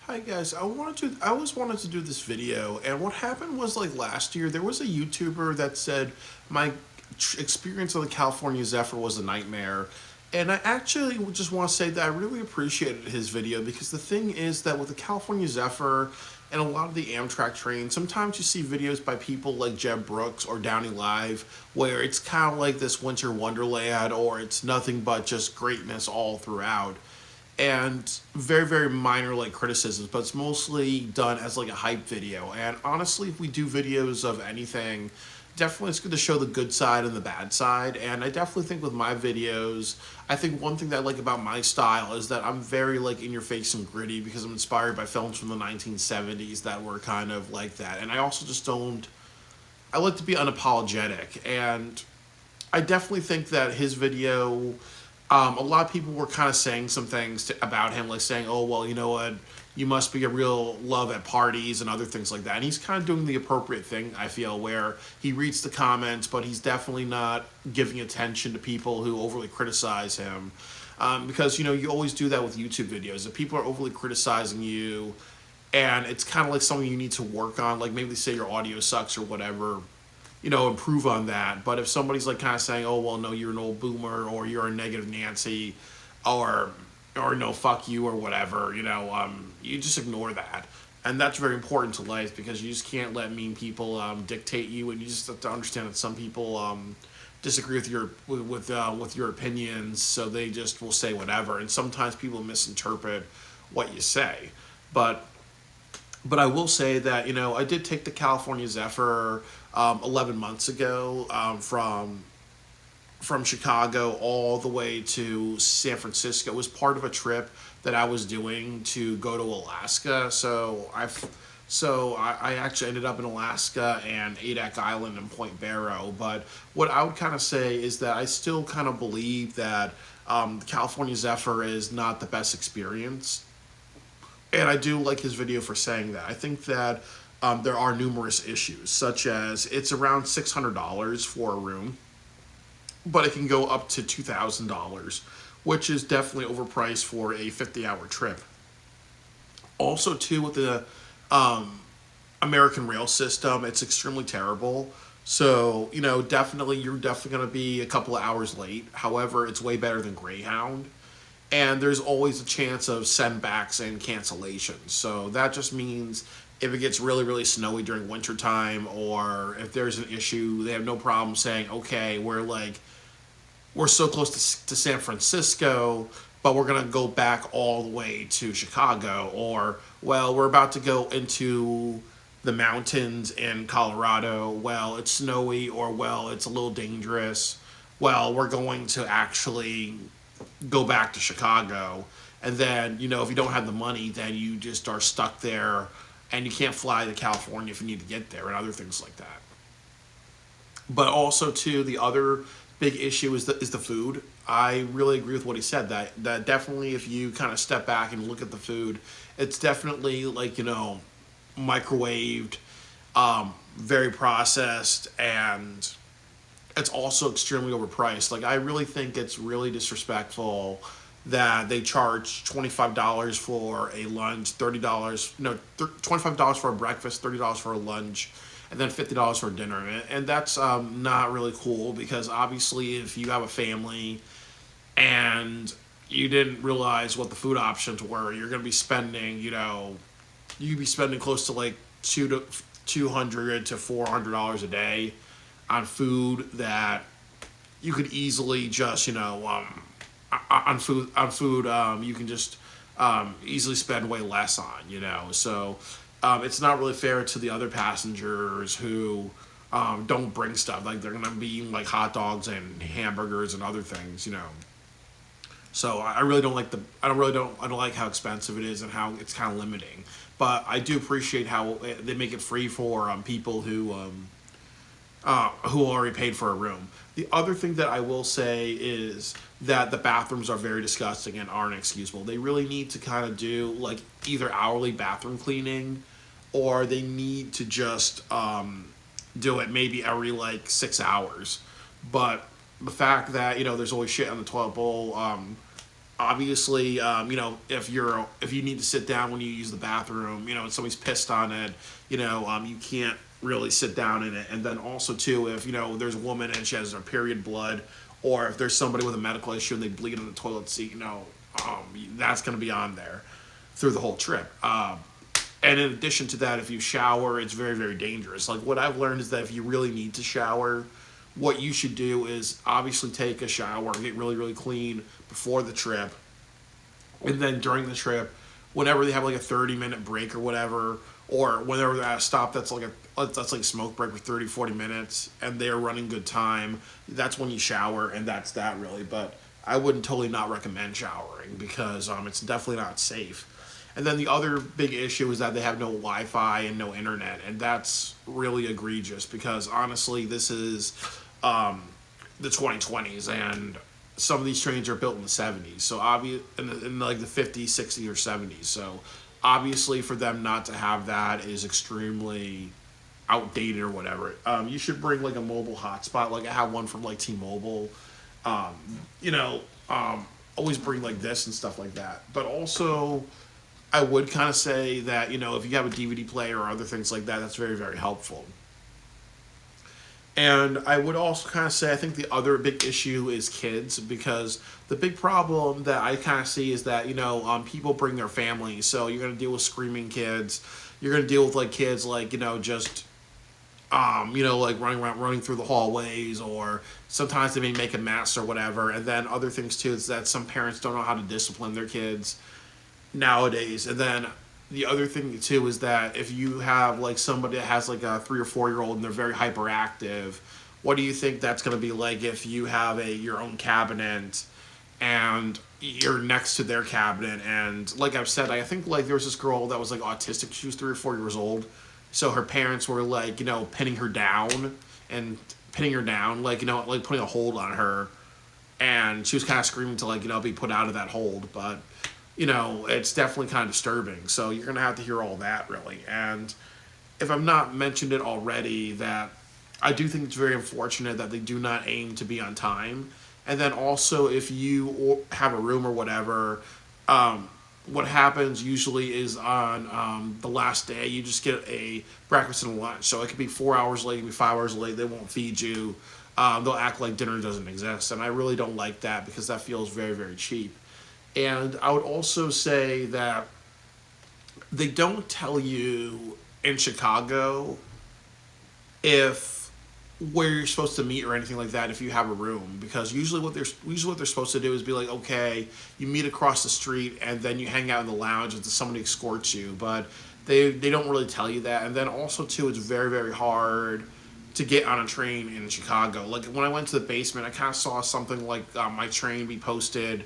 Hi guys, I always wanted to do this video, and what happened was like last year there was a YouTuber that said my experience on the California Zephyr was a nightmare, and I actually would just want to say that I really appreciated his video because the thing is that with the California Zephyr and a lot of the Amtrak trains, sometimes you see videos by people like Jeb Brooks or Downey Live where it's kind of like this winter wonderland or it's nothing but just greatness all throughout and very very minor like criticisms, but it's mostly done as like a hype video. And honestly, if we do videos of anything, definitely it's good to show the good side and the bad side. And I definitely think with my videos, I think one thing that I like about my style is that I'm very like in your face and gritty because I'm inspired by films from the 1970s that were kind of like that. And I also just don't, I like to be unapologetic. And I definitely think that his video, a lot of people were kind of saying some things about him, like saying, "Oh, well, you know what? You must be a real love at parties and other things like that." And he's kind of doing the appropriate thing, I feel, where he reads the comments, but he's definitely not giving attention to people who overly criticize him. Because you always do that with YouTube videos. If people are overly criticizing you, and it's kind of like something you need to work on, like maybe they say your audio sucks or whatever, improve on that. But if somebody's like kind of saying, "Oh well, no, you're an old boomer," or "You're a negative Nancy," or "No, fuck you," or whatever, you just ignore that. And that's very important to life because you just can't let mean people dictate you, and you just have to understand that some people disagree with with your opinions, so they just will say whatever. And sometimes people misinterpret what you say, but I will say that I did take the California Zephyr 11 months ago from Chicago all the way to San Francisco. It was part of a trip that I was doing to go to Alaska. So I actually ended up in Alaska and Adak Island and Point Barrow. But what I would kind of say is that I still kind of believe that the California Zephyr is not the best experience, and I do like his video for saying that. I think that there are numerous issues, such as it's around $600 for a room, but it can go up to $2,000, which is definitely overpriced for a 50-hour trip. Also, too, with the American rail system, it's extremely terrible. So, definitely, you're definitely going to be a couple of hours late. However, it's way better than Greyhound, and there's always a chance of sendbacks and cancellations. So that just means if it gets really really snowy during wintertime, or if there's an issue, they have no problem saying, "Okay, we're so close to San Francisco, but we're gonna go back all the way to Chicago," or, "Well, we're about to go into the mountains in Colorado. Well, it's snowy," or, "Well, it's a little dangerous. Well, we're going to actually go back to Chicago." And then, if you don't have the money, then you just are stuck there and you can't fly to California if you need to get there and other things like that. But also, too, the other big issue is the food. I really agree with what he said, that definitely if you kind of step back and look at the food, it's definitely like, microwaved, very processed, and it's also extremely overpriced. Like, I really think it's really disrespectful that they charge $25 for a lunch, $30, no, $25 for a breakfast, $30 for a lunch, and then $50 for dinner. And that's not really cool because obviously, if you have a family and you didn't realize what the food options were, you're going to be spending, you'd be spending close to like 200 to $400 a day on food that you could easily just you can just easily spend way less on. So it's not really fair to the other passengers who don't bring stuff, like they're gonna be eating like hot dogs and hamburgers and other things. So I really don't like I don't like how expensive it is and how it's kind of limiting. But I do appreciate how they make it free for people who already paid for a room. The other thing that I will say is that the bathrooms are very disgusting and aren't excusable. They really need to kind of do like either hourly bathroom cleaning, or they need to just do it maybe every like 6 hours. But the fact that there's always shit on the toilet bowl, Obviously, if you need to sit down when you use the bathroom, and somebody's pissed on it, you can't really sit down in it. And then also too, if there's a woman and she has her period blood, or if there's somebody with a medical issue and they bleed on the toilet seat, that's going to be on there through the whole trip. And in addition to that, if you shower, it's very, very dangerous. Like, what I've learned is that if you really need to shower, what you should do is obviously take a shower, get really, really clean before the trip. And then during the trip, whenever they have like a 30-minute break or whatever, or whenever they're at a stop that's like a smoke break for 30, 40 minutes, and they're running good time, that's when you shower, and that's that really. But I wouldn't totally not recommend showering because it's definitely not safe. And then the other big issue is that they have no Wi-Fi and no internet, and that's really egregious because honestly, this is the 2020s, and some of these trains are built in the 70s, so in like the 50s, 60s, or 70s. So obviously, for them not to have that is extremely outdated or whatever. You should bring like a mobile hotspot, like I have one from like T-Mobile. Um, you know, always bring like this and stuff like that. But also, I would kind of say that if you have a DVD player or other things like that, that's very, very helpful. And I would also kind of say I think the other big issue is kids, because the big problem that I kind of see is that people bring their families, so you're gonna deal with screaming kids, you're gonna deal with like kids like just like running around, running through the hallways, or sometimes they may make a mess or whatever. And then other things too is that some parents don't know how to discipline their kids nowadays. And then the other thing too is that if you have like somebody that has like a 3 or 4 year old and they're very hyperactive, what do you think that's going to be like if you have your own cabinet and you're next to their cabinet? And like I've said, I think like there was this girl that was like autistic. She was 3 or 4 years old, so her parents were like pinning her down and pinning her down, like like putting a hold on her, and she was kind of screaming to like be put out of that hold. But it's definitely kind of disturbing. So you're gonna have to hear all that really. And if I've not mentioned it already, that I do think it's very unfortunate that they do not aim to be on time. And then also, if you have a room or whatever, what happens usually is on the last day, you just get a breakfast and lunch. So it could be 4 hours late, it could be 5 hours late. They won't feed you. They'll act like dinner doesn't exist, and I really don't like that because that feels very, very cheap. And I would also say that they don't tell you in Chicago if where you're supposed to meet or anything like that if you have a room, because usually what they're supposed to do is be like, okay, you meet across the street and then you hang out in the lounge until somebody escorts you. But they don't really tell you that. And then also too, it's very, very hard to get on a train in Chicago. Like when I went to the basement, I kind of saw something like my train be posted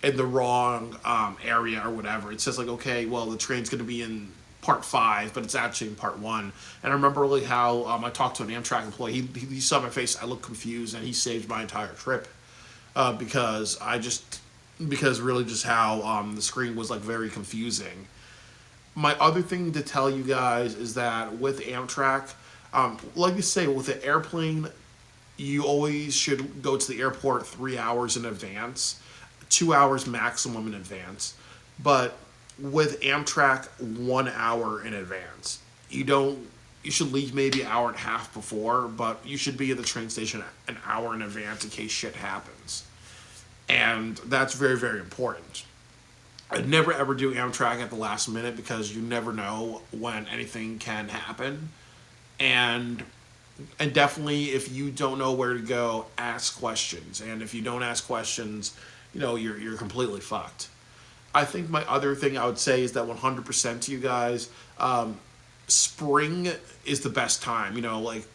in the wrong area or whatever. It says like, okay, well, the train's going to be in part 5, but it's actually in part 1. And I remember really how I talked to an Amtrak employee. He saw my face. I looked confused, and he saved my entire trip because really just how the screen was like very confusing. My other thing to tell you guys is that with Amtrak, like you say, with the airplane, you always should go to the airport 3 hours in advance, 2 hours maximum in advance. But with Amtrak, 1 hour in advance. You should leave maybe an hour and a half before, but you should be at the train station an hour in advance in case shit happens. And that's very, very important. I'd never ever do Amtrak at the last minute because you never know when anything can happen. And and definitely if you don't know where to go, ask questions. And if you don't ask questions, you're completely fucked. I think my other thing I would say is that 100% to you guys, spring is the best time. Like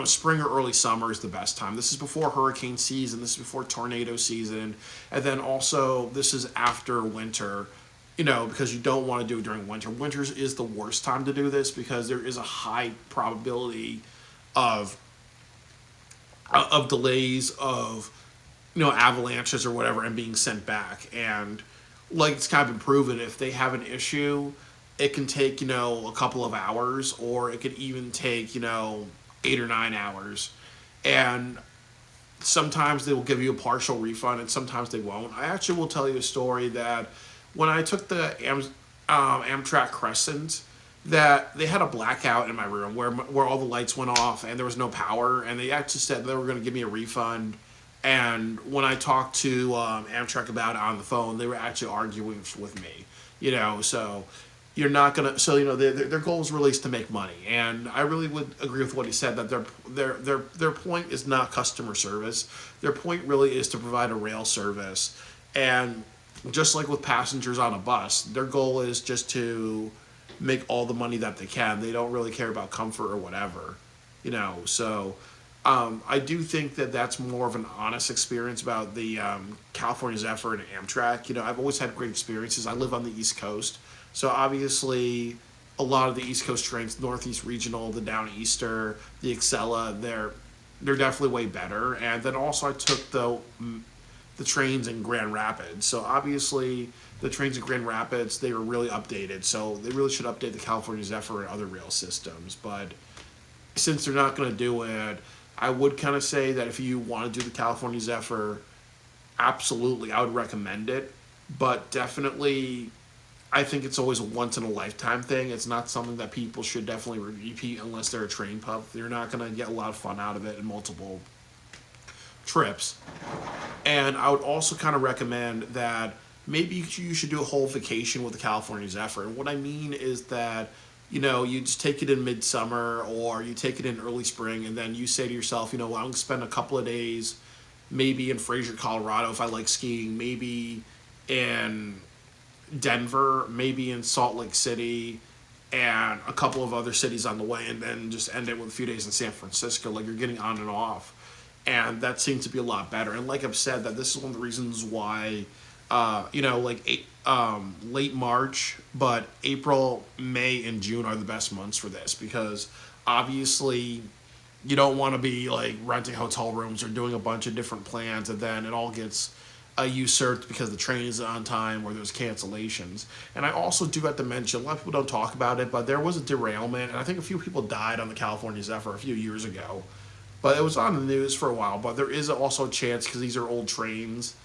spring or early summer is the best time. This is before hurricane season. This is before tornado season, and then also this is after winter. Because you don't want to do it during winter. Winter is the worst time to do this because there is a high probability of delays, of avalanches or whatever, and being sent back. And like it's kind of been proven, if they have an issue, it can take a couple of hours, or it could even take 8 or 9 hours. And Sometimes they will give you a partial refund, and sometimes they won't. I actually will tell you a story that when I took the Amtrak Crescent, that they had a blackout in my room where all the lights went off and there was no power, and they actually said they were going to give me a refund. And when I talked to Amtrak about it on the phone, they were actually arguing with me. So you're not gonna. So their goal is really is to make money, and I really would agree with what he said that their point is not customer service. Their point really is to provide a rail service, and just like with passengers on a bus, their goal is just to make all the money that they can. They don't really care about comfort or whatever. So I do think that that's more of an honest experience about the California Zephyr and Amtrak. I've always had great experiences. I live on the East Coast, so obviously a lot of the East Coast trains, Northeast Regional, the Downeaster, the Excella, they're definitely way better. And then also I took the trains in Grand Rapids. So obviously the trains in Grand Rapids, they were really updated. So they really should update the California Zephyr and other rail systems. But since they're not going to do it, I would kind of say that if you want to do the California Zephyr, absolutely, I would recommend it. But definitely, I think it's always a once in a lifetime thing. It's not something that people should definitely repeat unless they're a train pup. You're not going to get a lot of fun out of it in multiple trips. And I would also kind of recommend that maybe you should do a whole vacation with the California Zephyr. And what I mean is that, you just take it in midsummer or you take it in early spring, and then you say to yourself, I'm going to spend a couple of days maybe in Fraser, Colorado if I like skiing, maybe in Denver, maybe in Salt Lake City, and a couple of other cities on the way, and then just end it with a few days in San Francisco. Like, you're getting on and off. And that seems to be a lot better. And like I've said, that this is one of the reasons why, late March, but April, May, and June are the best months for this, because obviously you don't want to be like renting hotel rooms or doing a bunch of different plans, and then it all gets usurped because the train is on time or there's cancellations. And I also do have to mention, a lot of people don't talk about it, but there was a derailment, and I think a few people died on the California Zephyr a few years ago. But it was on the news for a while. But there is also a chance, because these are old trains,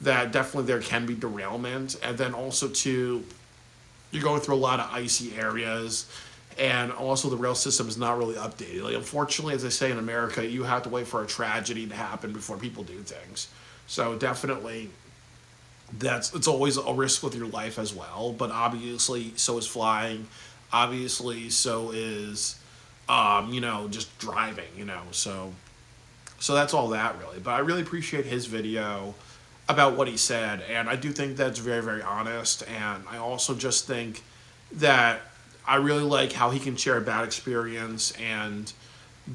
that definitely there can be derailment. And then also, too, you're going through a lot of icy areas. And also the rail system is not really updated. Like, unfortunately, as I say in America, you have to wait for a tragedy to happen before people do things. So definitely, it's always a risk with your life as well. But obviously, so is flying. Obviously, so is just driving, so that's all that really. But I really appreciate his video about what he said, and I do think that's very, very honest. And I also just think that I really like how he can share a bad experience and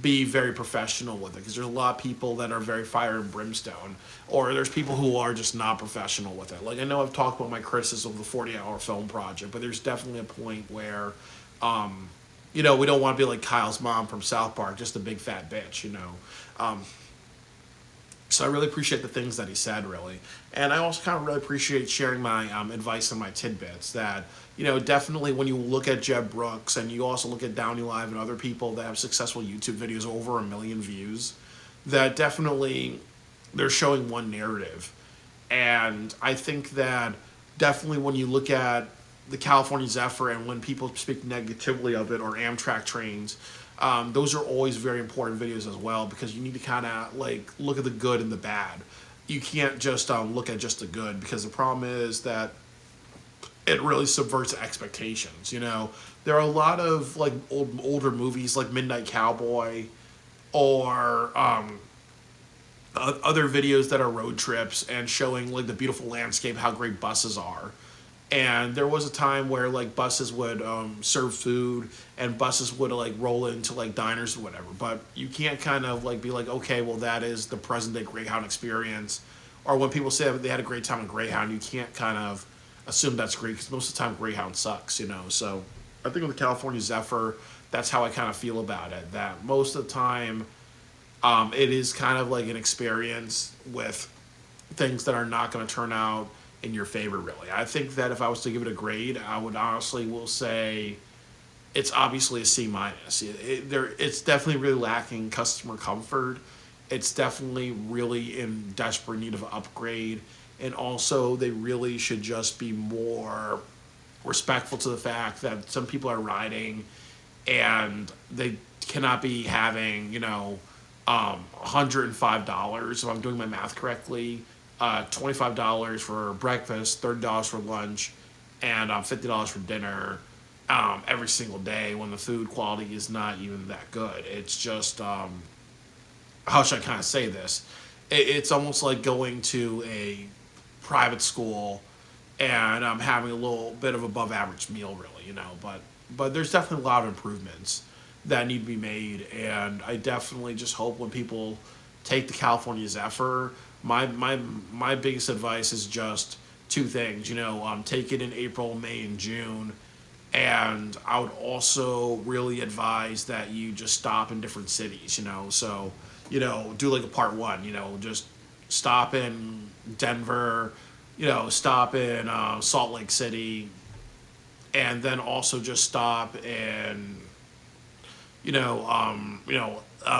be very professional with it, because there's a lot of people that are very fire and brimstone, or there's people who are just not professional with it. Like, I know I've talked about my criticism of the 40-hour film project, but there's definitely a point where we don't want to be like Kyle's mom from South Park, just a big fat bitch, So I really appreciate the things that he said, really. And I also kind of really appreciate sharing my advice and my tidbits that, definitely when you look at Jeb Brooks and you also look at Downey Live and other people that have successful YouTube videos over 1 million views, that definitely they're showing one narrative. And I think that definitely when you look at the California Zephyr and when people speak negatively of it, or Amtrak trains, those are always very important videos as well, because you need to kind of like look at the good and the bad. You can't just look at just the good, because the problem is that it really subverts expectations. There are a lot of like older movies like Midnight Cowboy, or other videos that are road trips and showing like the beautiful landscape, how great buses are. And there was a time where like buses would serve food, and buses would like roll into like diners or whatever. But you can't kind of like be like, okay, well, that is the present day Greyhound experience. Or when people say they had a great time on Greyhound, you can't kind of assume that's great, because most of the time Greyhound sucks, So I think with the California Zephyr, that's how I kind of feel about it. That most of the time, it is kind of like an experience with things that are not going to turn out in your favor, really. I think that if I was to give it a grade, I would honestly will say it's obviously a C minus. It's definitely really lacking customer comfort. It's definitely really in desperate need of an upgrade. And also, they really should just be more respectful to the fact that some people are riding and they cannot be having, $105, if I'm doing my math correctly, $25 for breakfast, $30 for lunch, and $50 for dinner every single day when the food quality is not even that good. It's just, how should I kind of say this? It's almost like going to a private school and having a little bit of above average meal, really, But there's definitely a lot of improvements that need to be made, and I definitely just hope when people take the California Zephyr, my biggest advice is just two things, take it in April, May, and June. And I would also really advise that you just stop in different cities, So, do like a part one, just stop in Denver, stop in Salt Lake City, and then also just stop in,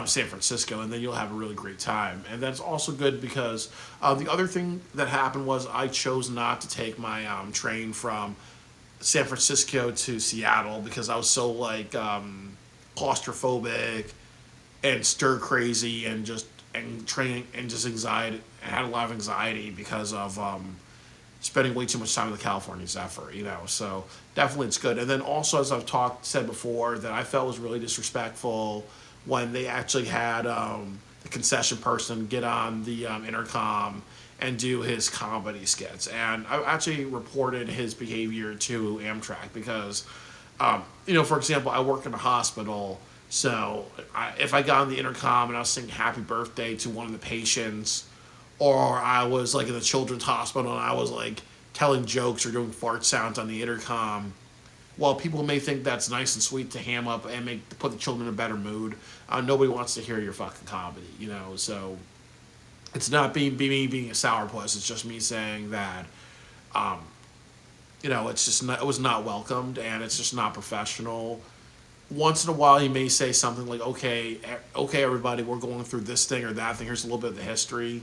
San Francisco, and then you'll have a really great time. And that's also good because the other thing that happened was I chose not to take my train from San Francisco to Seattle because I was so claustrophobic and stir crazy and training and just anxiety. I had a lot of anxiety because of spending way too much time in the California Zephyr, So definitely it's good. And then also, as I've said before, that I felt was really disrespectful when they actually had the concession person get on the intercom and do his comedy skits. And I actually reported his behavior to Amtrak because, for example, I work in a hospital. So if I got on the intercom and I was singing happy birthday to one of the patients, or I was in the children's hospital and I was telling jokes or doing fart sounds on the intercom, while people may think that's nice and sweet to ham up and put the children in a better mood, nobody wants to hear your fucking comedy, So it's not me being a sourpuss. It's just me saying that, it's just not, it was not welcomed and it's just not professional. Once in a while, he may say something like, "Okay, everybody, we're going through this thing or that thing. Here's a little bit of the history."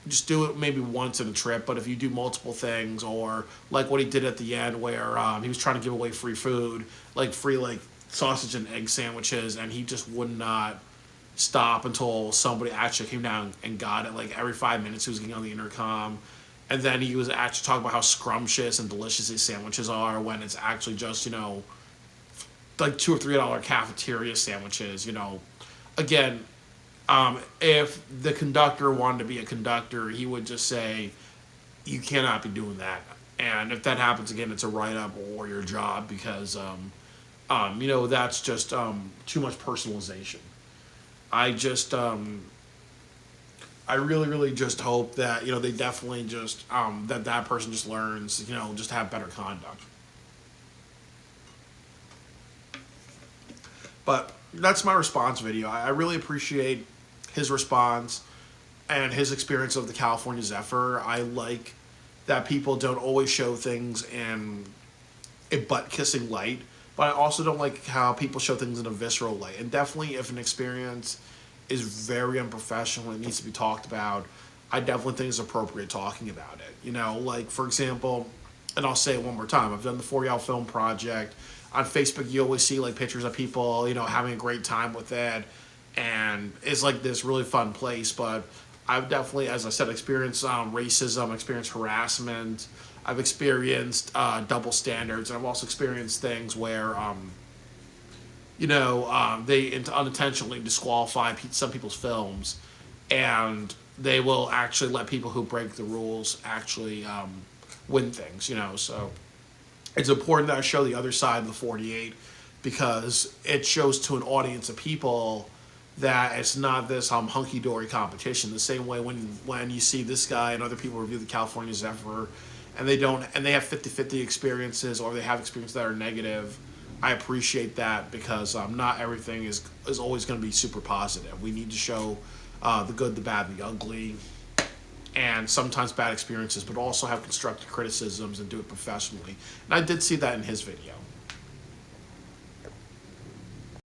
Just do it maybe once in a trip. But if you do multiple things, or like what he did at the end, where he was trying to give away free food, free sausage and egg sandwiches, and he just would not stop until somebody actually came down and got it. Every 5 minutes, he was getting on the intercom, and then he was actually talking about how scrumptious and delicious these sandwiches are when it's actually just $2 or $3 cafeteria sandwiches. Again, if the conductor wanted to be a conductor, he would just say, "You cannot be doing that." And if that happens again, it's a write-up or your job because, that's just too much personalization. I just, I really, really just hope that, they definitely just, that person just learns, just have better conduct. But that's my response video. I really appreciate his response and his experience of the California Zephyr. I like that people don't always show things in a butt-kissing light, but I also don't like how people show things in a visceral light. And definitely if an experience is very unprofessional and it needs to be talked about, I definitely think it's appropriate talking about it. For example, and I'll say it one more time, I've done the 4 Y'all Film Project. On Facebook, you always see pictures of people, having a great time with it, and it's this really fun place. But I've definitely, as I said, experienced racism, experienced harassment. I've experienced double standards, and I've also experienced things where, they unintentionally disqualify some people's films, and they will actually let people who break the rules actually win things. So it's important that I show the other side of the 48 because it shows to an audience of people that it's not this hunky-dory competition. The same way when you see this guy and other people review the California Zephyr and they have 50-50 experiences or they have experiences that are negative, I appreciate that because not everything is always going to be super positive. We need to show the good, the bad, the ugly, and sometimes bad experiences, but also have constructive criticisms and do it professionally. And I did see that in his video.